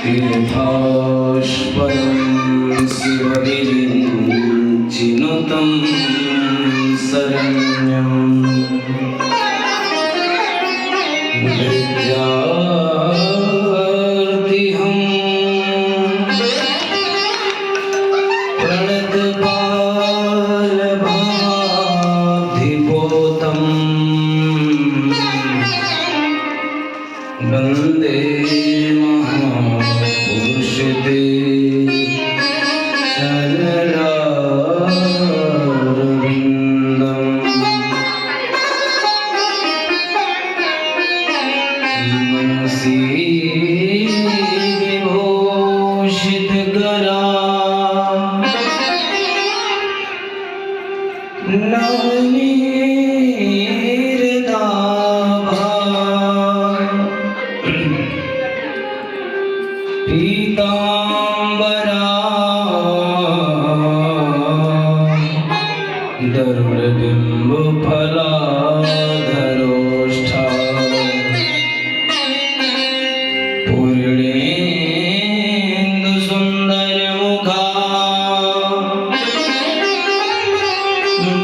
तीर्थास्पदं शिवविरिञ्चिनुतं शरण्यं विद्यार्थिहं प्रणतपालभाधिपोतं वन्दे महापुरुषते चरणारविन्दम् मनसि विभूषितकरा नवनीरदाभा पीताम्बरा गरुडबिम्बफलाधरोष्ठा पूर्णेन्दुसुन्दरमुखा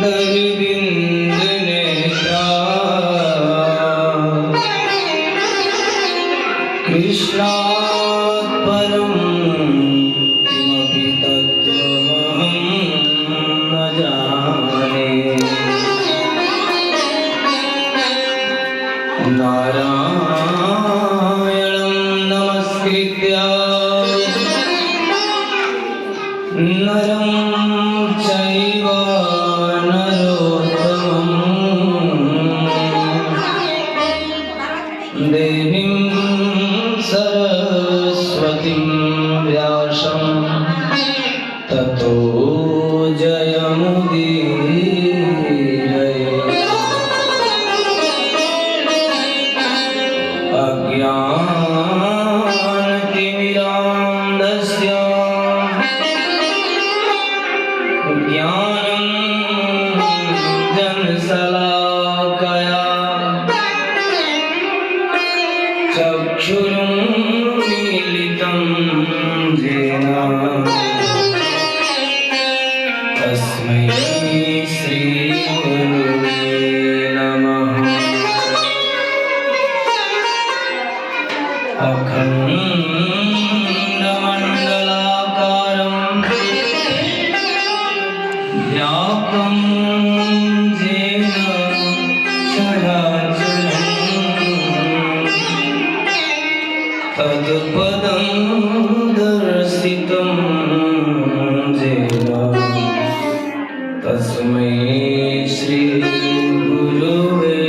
दरबिन्दुनेत्रा कृष्णात् परं किमपि तत्त्वमहं न जाने। नारायणं नमस्कृत्य नरं चैव नरोत्तमं देवीं सरस्वतीं व्यासं ततो जयमुदीरये। अज्ञानतिमिरान्धस्य ज्ञानं जनशलाकया चक्षुरुन्मीलितं येन तस्मै श्रीगुरुवे नमः। अखण्डमण्डलाकारं व्याप्तं येन चराचरं तत्पदं दर्शितं येन तस्मै श्रीगुरुवे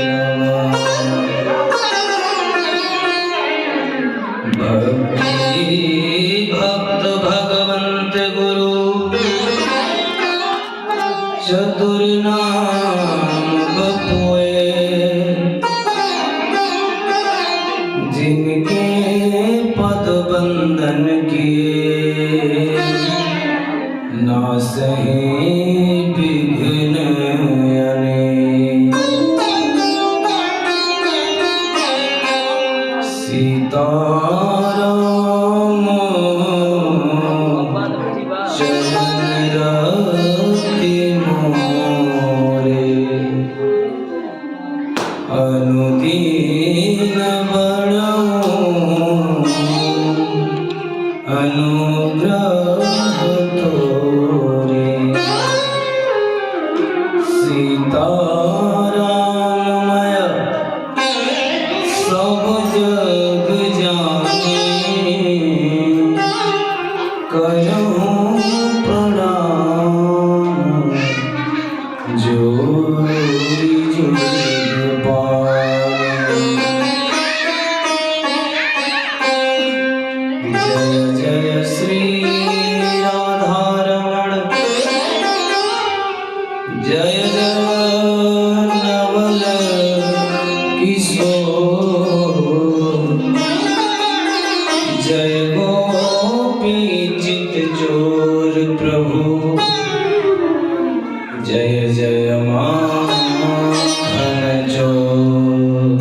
नमः। भक्त भगवंत गुरु चतुर्नाम बपुए जिनके पद बंधन किए नासहे विघ्न अनेक। सीताराम चरण रति मोरे अनुदीन बड़ो अनुग्रह तोरे। सीताराममय सब जग जाने करूं प्रणाम जोरी जोरी पाए। जय जय श्री राधारमण जय जय नवल किशोर जय गोपी चित चोर प्रभु जय जय माखन चोर।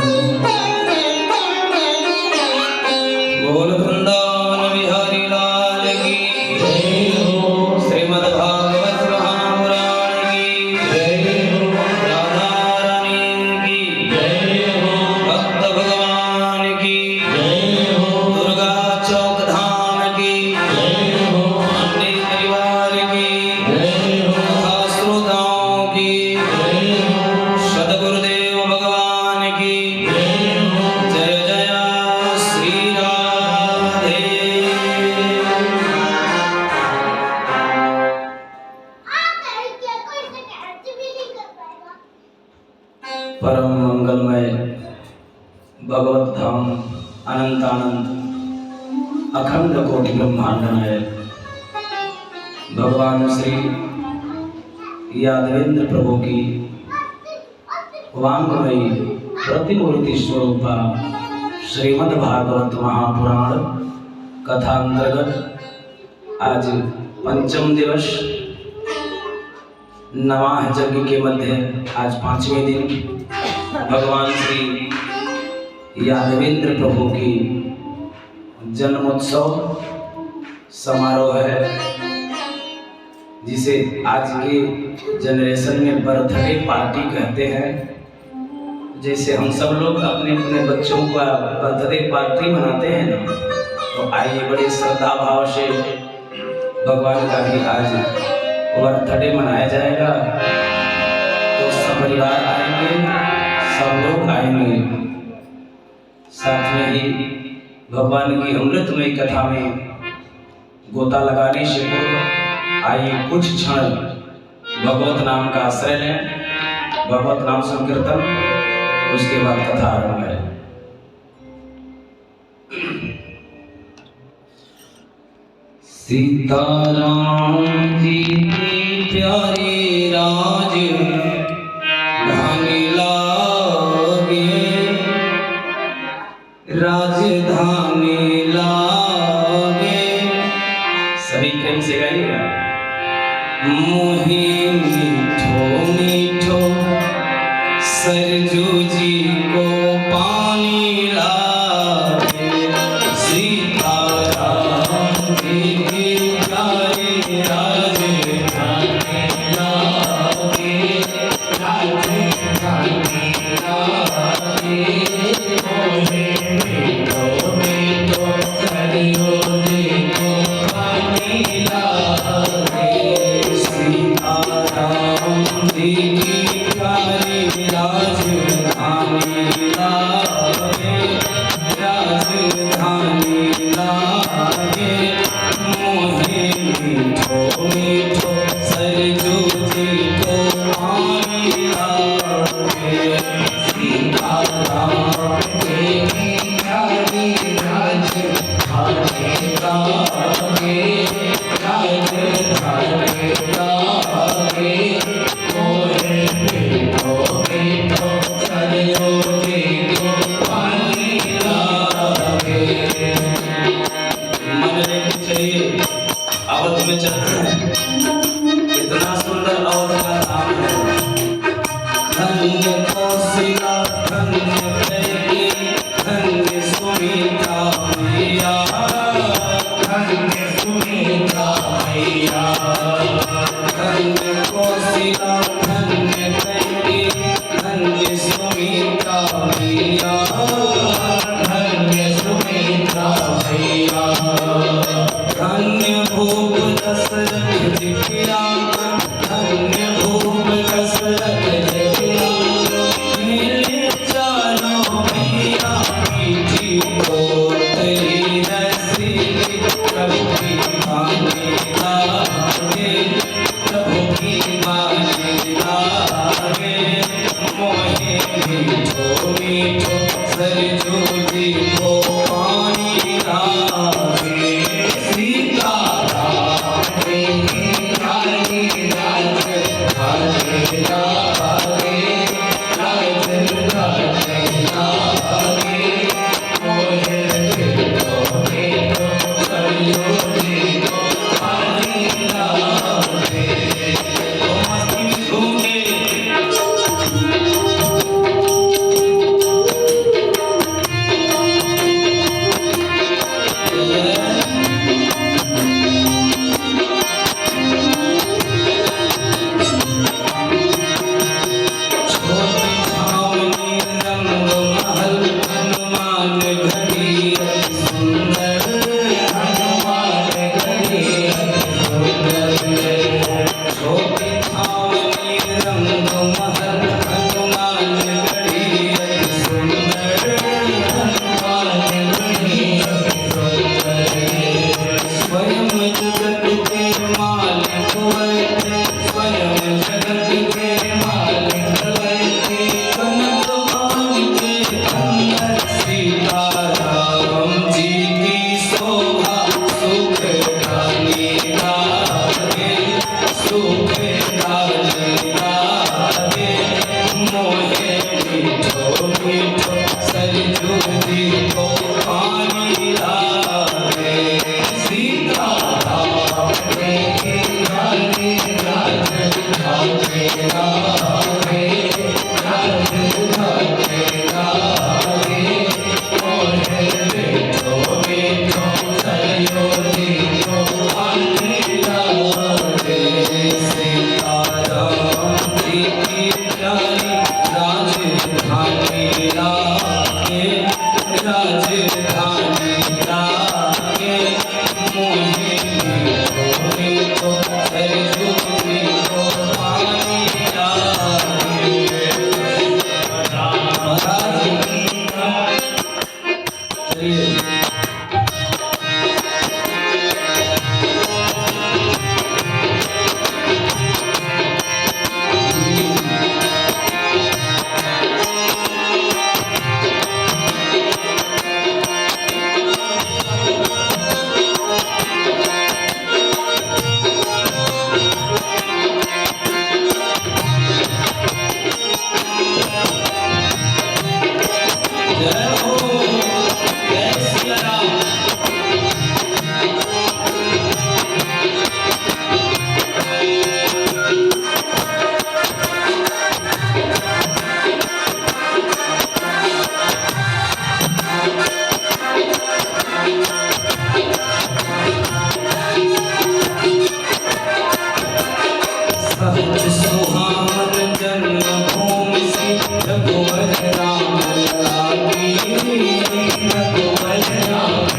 भगवत धाम अनंतानंद अखंड कोटि ब्रह्मांड नायक भगवान श्री यादवेंद्र प्रभु की वांगमयी प्रतिमूर्ति स्वरूपा श्रीमद् भागवत महापुराण कथा अंतर्गत आज पंचम दिवस नवाह यज्ञ के मध्य आज पांचवें दिन भगवान श्री यादवेंद्र प्रभु की जन्मोत्सव समारोह है, जिसे आज के जनरेशन में बर्थडे पार्टी कहते हैं। जैसे हम सब लोग अपने अपने बच्चों का बर्थडे पार्टी मनाते हैं ना, तो आइए बड़े श्रद्धा भाव से भगवान का भी आज बर्थडे मनाया जाएगा। तो सब परिवार आएंगे, सब लोग आएंगे, साथ में ही भगवान की अमृतमय कथा में गोता लगाने से पूर्व आइए कुछ क्षण भगवत नाम का आश्रय लें, भगवत नाम संकीर्तन, उसके बाद कथा आरंभ है। सीताराम जी की प्यारी राज धानी लागे, राजधानी लागे, सभी प्रेम से गाइएगा। मोहे मीठो मीठो सरजू जी को पानी लागे, सीताराम जी की प्यारी राजधानी लागे, राजधानी लागे, मोहे मीठो मीठो सरजू जी को पानी लागे, सीताराम जी की प्यारी राजधानी लागे, राजधानी लागे, मोहे मीठो मीठो सरजू जी को पानी लागे, सीताराम जी की लागे राजधानी लागे मोहे मोहे तो सरजू की तो पानी लागे चलिए सुहावन जन्मभूमि से रघुवर राम लागी रघुवर राम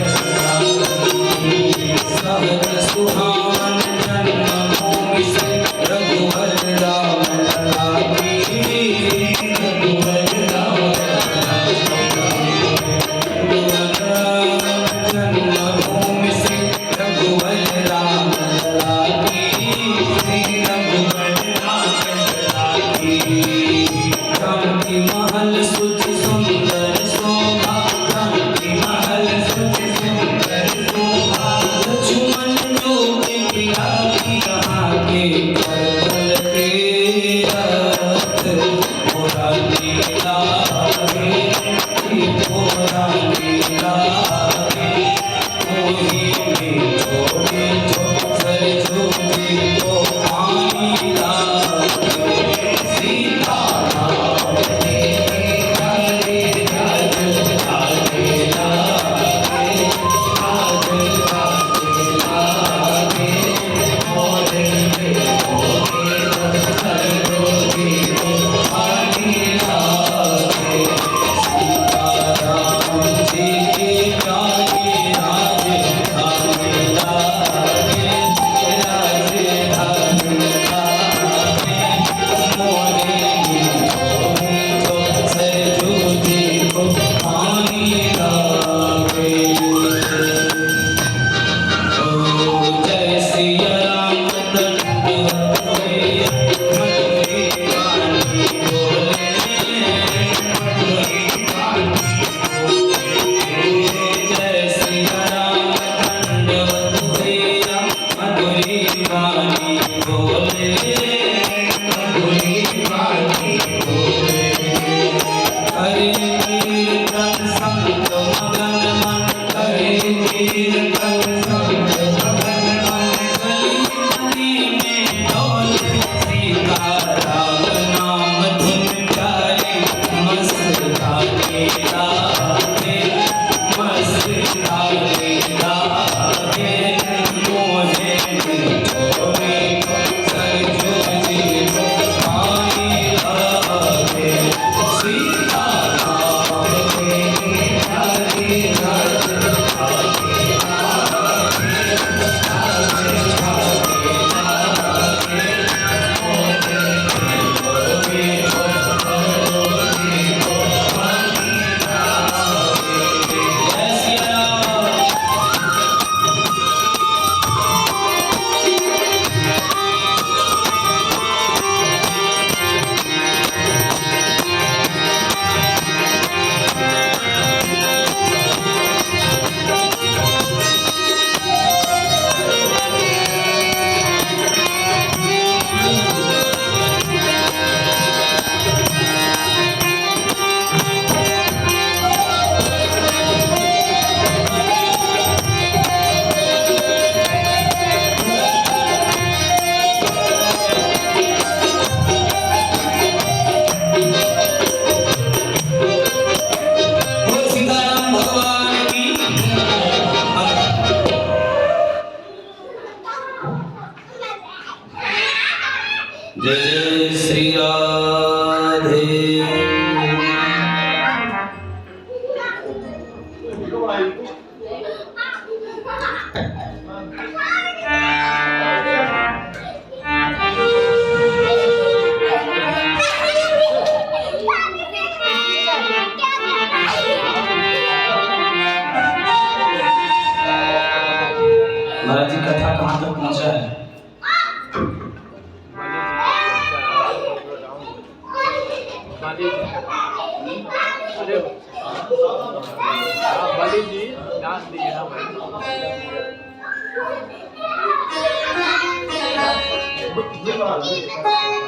महाराज जी कथा कहाँ तक पहुँचा है?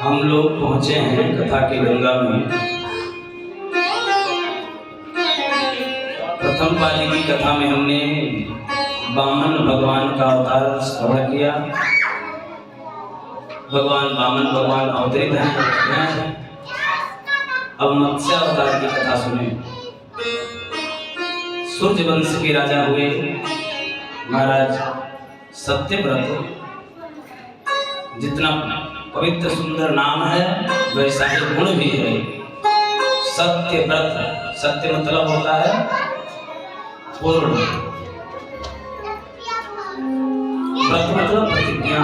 हम लोग पहुंचे हैं कथा के गंगा में। प्रथम पाली की कथा में हमने वामन भगवान का अवतार श्रवण किया। भगवान वामन अवतरित हैं। अब मत्स्य अवतार की कथा सुने। सूर्य वंश के राजा हुए महाराज सत्यव्रत। जितना पवित्र सुंदर नाम है वैसा ही गुण भी है। सत्यव्रत, सत्य मतलब होता है पूर्ण, व्रत मतलब प्रतिज्ञा।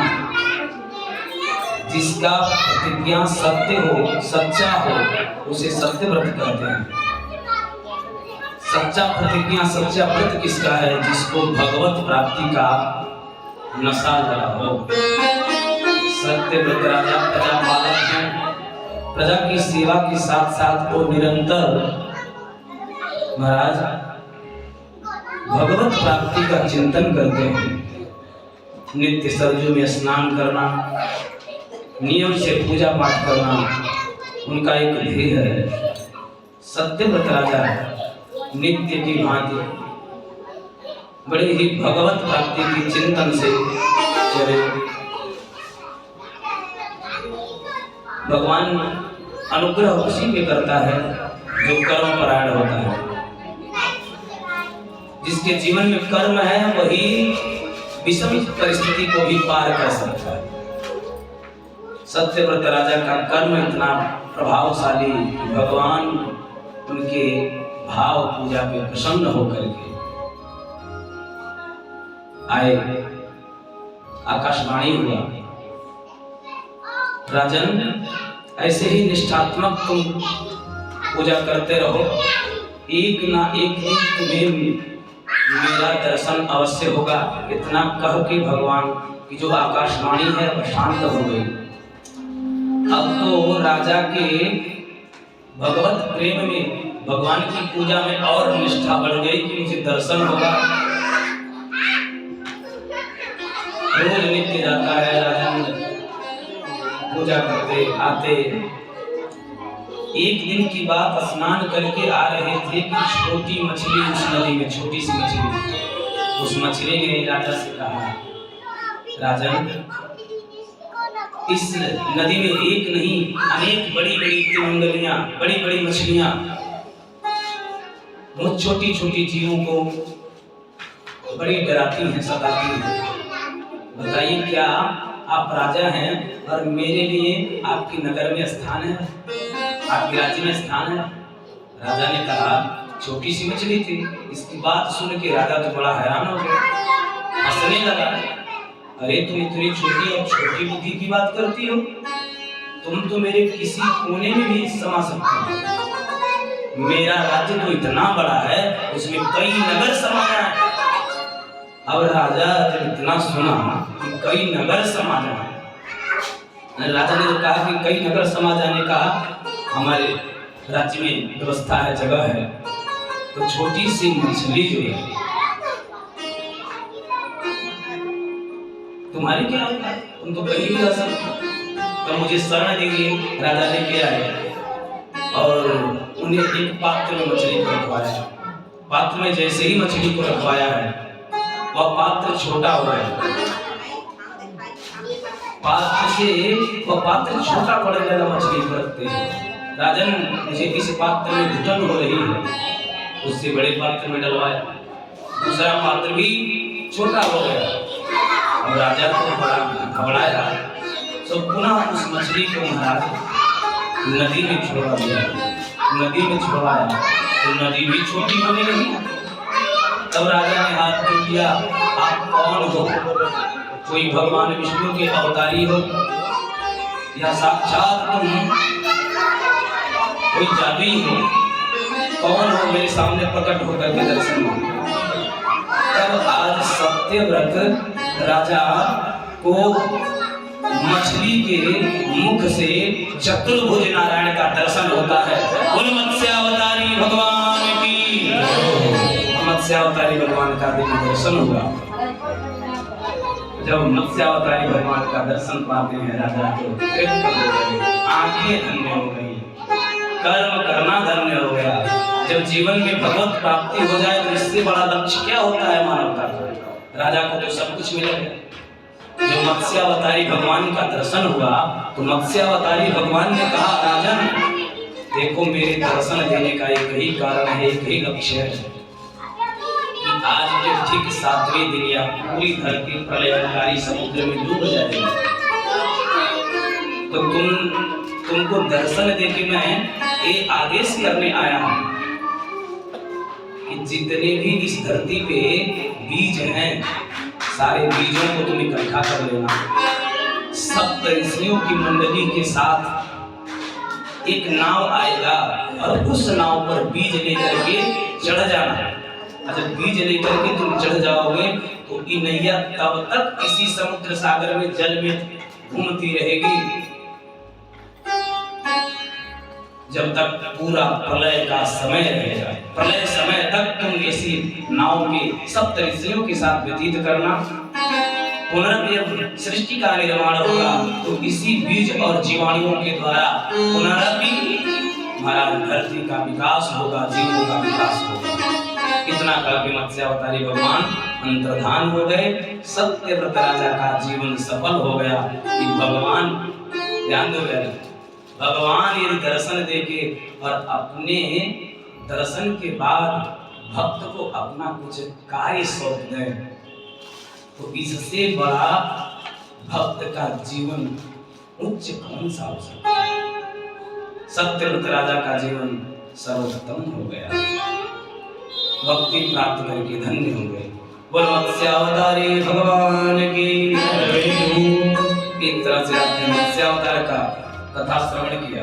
जिसका प्रतिज्ञा सत्य हो, सच्चा हो, उसे सत्यव्रत कहते हैं। सच्चा प्रतिज्ञा, सच्चा व्रत किसका है? जिसको भगवत प्राप्ति का नशा लगा हो। सत्यव्रत राजा प्रजा पालक हैं। प्रजा की सेवा के साथ साथ वो निरंतर महाराज भगवत प्राप्ति का चिंतन करते हैं। नित्य सरजू में स्नान करना, नियम से पूजा पाठ करना उनका एक ध्येय है। सत्यव्रत राजा नित्य की भांति बड़े ही भगवत प्राप्ति की चिंतन से चले। भगवान अनुग्रह उसी पे करता है जो कर्म परायण होता है। जिसके जीवन में कर्म है वही विषम परिस्थिति को भी पार कर सकता है। सत्यव्रत राजा का कर्म इतना प्रभावशाली कि भगवान उनके भाव पूजा पे प्रसन्न होकर के आए। आकाशवाणी हुआ, राजन ऐसे ही निष्ठात्मक तुम पूजा करते रहो, एक ना एक दिन तुम्हें मेरा दर्शन अवश्य होगा। इतना कह के भगवान की जो आकाशवाणी है वह शांत हो गई। अब तो राजा के भगवत प्रेम में, भगवान की पूजा में और निष्ठा बढ़ गई कि मुझे दर्शन होगा। रोज नित्य जाता है राजन, पूजा करते आते। एक दिन की बात, स्नान करके आ रहे थे कि छोटी मछली उस नदी में, छोटी सी मछली, उस मछली ने राजा से कहा, राजन इस नदी में एक नहीं अनेक बड़ी बड़ी तिमिंगलियां, बड़ी बड़ी मछलियां बहुत छोटी छोटी जीवों को बड़ी डराती हैं, सताती हैं। बताइए क्या आप राजा हैं और मेरे लिए आपके नगर में स्थान है, आपके राज्य में स्थान है? राजा ने कहा छोटी सी मछली थी। इसकी बात सुन के राजा तो बड़ा हैरान हो गया, हंसने लगा। अरे तुम इतनी छोटी और छोटी बुद्धि की बात करती हो? तुम तो मेरे किसी कोने में भी समा सकते हो। मेरा राज्य तो इतना बड़ा है, उसमें कई नगर समाया है। अब राजा जब इतना सुना कि कई नगर समा जाए, राजा ने तो कहा कि कई नगर समा जाने का हमारे राज्य में व्यवस्था है, जगह है। तो छोटी सी मछली जो है तुम्हारी क्या होगा? तुम तो कहीं भी रह सकते। तो मुझे शरण देंगे। राजा लेके आए और उन्हें एक पात्र में मछली को रखवाया। पात्र में जैसे ही मछली को रखवाया है वह पात्र छोटा हो गया। पात्र से वह पात्र छोटा पड़ने लगा मछली को रखते। राजन मुझे इस पात्र में घुटन हो रही है, उससे बड़े पात्र में डलवाया। दूसरा पात्र भी छोटा हो गया। अब राजा को बड़ा घबराया, तो पुनः उस मछली को महाराज नदी में छोड़ा दिया। नदी में छोड़ाया तो नदी भी छोटी होने लगी। तब राजा ने हाथ जोड़ दिया, आप कौन हो? कोई भगवान विष्णु के अवतारी हो या साक्षात तुम कोई जादुई हो? कौन हो? मेरे सामने प्रकट होकर के दर्शन दो। तब आज सत्यव्रत राजा को मछली के मुख से चतुर्भुज नारायण का दर्शन होता है। बोल मत्स्यावतारी भगवान की। मत्स्यावतारी भगवान का दिन दर्शन हुआ। जब मत्स्यावतारी भगवान का दर्शन पाते हैं राजा को आंखें धन्य हो गई, कर्म करना धन्य हो गया। जब जीवन में भगवत प्राप्ति हो जाए तो इससे बड़ा लक्ष्य क्या होता है मानवता का? राजा को तो सब कुछ मिल गया। जो मत्स्यावतारी भगवान का दर्शन हुआ तो मत्स्यावतारी भगवान ने कहा, राजन देखो मेरे दर्शन देने का एक ही कारण है, एक ही लक्ष्य है कि आज के ठीक 7वें दिन या पूरी धरती प्रलयकारी समुद्र में डूब जाएगी। तो तुमको दर्शन देके मैं ये आदेश करने आया हूं कि जितने भी इस धरती पे बीज हैं सारे बीजों को तुम इकट्ठा कर लेना। सप्त ऋषियों की मंडली के साथ एक नाव आएगा और उस नाव पर बीज लेकर के चढ़ जाना। जब बीज लेकर के तुम चढ़ जाओगे तो ये नैया तब तक इसी समुद्र सागर में जल में घूमती रहेगी जब तक पूरा प्रलय का समय रहेगा। प्रलय समय तक तुम इसी नाव के सप्त ऋषियों के साथ व्यतीत करना। पुनर्जब सृष्टि का निर्माण होगा तो इसी बीज और जीवाणुओं के द्वारा पुनरपि महाराज धरती का विकास होगा, जीवों का विकास होगा। इतना करके मत्स्यावतारी भगवान अंतर्धान हो गए। सत्यव्रत राजा का जीवन सफल हो गया। कि भगवान ध्यान दो गया, भगवान ये दर्शन देके और अपने दर्शन के बाद भक्त को अपना कुछ कार्य सौंप दें तो इससे बड़ा भक्त का जीवन उच्च कौन सा हो सकता है? सत्यव्रत राजा का जीवन सर्वोत्तम हो गया, भक्ति प्राप्त करके धन्य हो गए। बोल मत्स्यावतारी भगवान की। एक तरह से आपने मत्स्यावतार का कथा श्रवण किया।